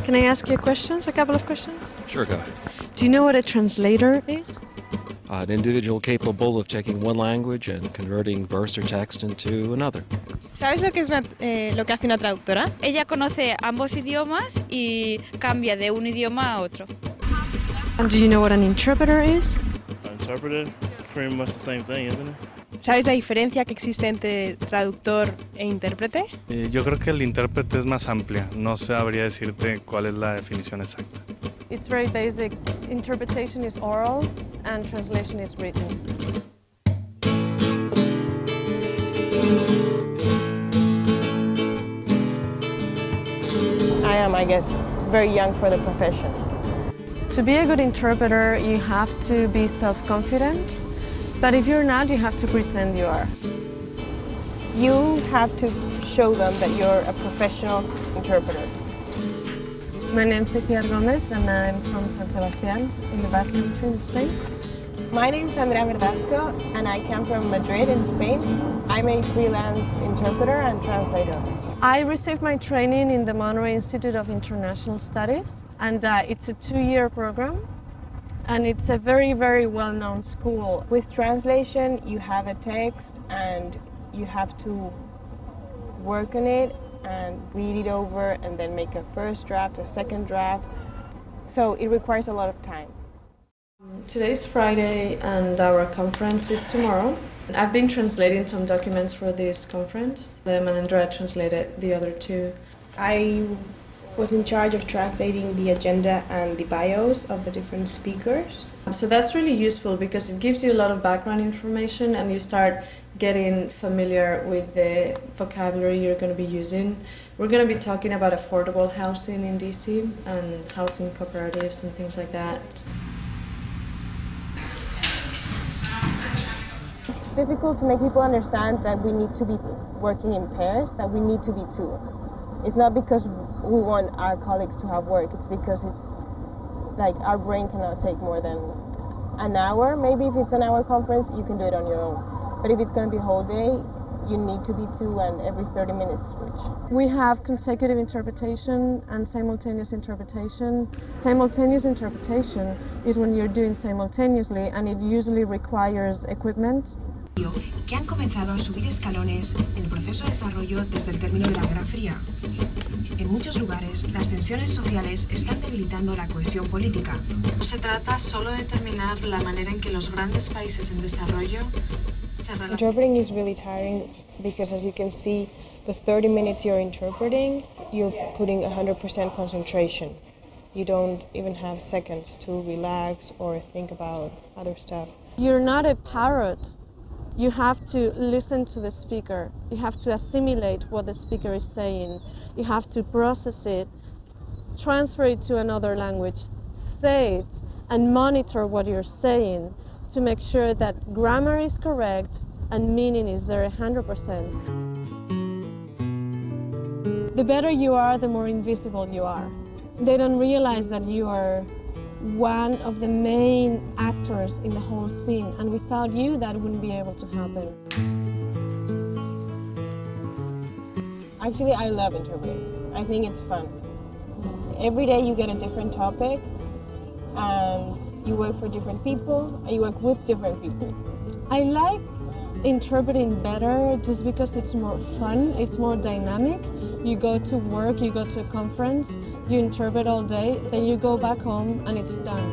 Can I ask you a couple of questions? Sure, go ahead. Do you know what a translator is? An individual capable of taking one language and converting verse or text into another. ¿Sabes lo que es lo que hace una traductora? Ella conoce ambos idiomas y cambia de un idioma a otro. And do you know what an interpreter is? An interpreter? Pretty much the same thing, isn't it? ¿Sabes la diferencia que existe entre traductor e intérprete? Yo creo que el intérprete es más amplia, no sabría decirte cuál es la definición exacta. It's very basic. Interpretation is oral and translation is written. I am, I guess, very young for the profession. To be a good interpreter, you have to be self-confident, but if you're not, you have to pretend you are. You have to show them that you're a professional interpreter. My name's Iciar Gomez and I'm from San Sebastián in the Basque Country in Spain. My name's Andrea Verdasco and I come from Madrid in Spain. I'm a freelance interpreter and translator. I received my training in the Monterey Institute of International Studies, and it's a 2-year program, and it's a very, very well-known school. With translation, you have a text and you have to work on it and read it over and then make a first draft, a second draft. So it requires a lot of time. Today's Friday and our conference is tomorrow. I've been translating some documents for this conference. Them and Andrea translated the other 2. I was in charge of translating the agenda and the bios of the different speakers. So that's really useful because it gives you a lot of background information and you start getting familiar with the vocabulary you're going to be using. We're going to be talking about affordable housing in DC and housing cooperatives and things like that. It's difficult to make people understand that we need to be working in pairs, that we need to be 2. It's not because we want our colleagues to have work, it's because it's like our brain cannot take more than an hour. Maybe if it's an hour conference, you can do it on your own. But if it's going to be a whole day, you need to be 2 and every 30 minutes switch. We have consecutive interpretation and simultaneous interpretation. Simultaneous interpretation is when you're doing simultaneously and it usually requires equipment. Que han comenzado a subir escalones en el proceso de desarrollo desde el término de la Guerra Fría. En muchos lugares, las tensiones sociales están debilitando la cohesión política. No se trata solo de determinar la manera en que los grandes países en desarrollo se relacionan. Interpreting is really tiring because, as you can see, the 30 minutes you're interpreting, you're putting 100% concentration. You don't even have seconds to relax or think about other stuff. You're not a parrot. You have to listen to the speaker. You have to assimilate what the speaker is saying. You have to process it, transfer it to another language, say it, and monitor what you're saying to make sure that grammar is correct and meaning is there 100%. The better you are, the more invisible you are. They don't realize that you are one of the main actors in the whole scene, and without you that wouldn't be able to happen. Actually, I love interpreting. I think it's fun. Every day you get a different topic and you work for different people and you work with different people. I like interpreting better just because it's more fun, it's more dynamic. You go to work, you go to a conference, you interpret all day, then you go back home and it's done.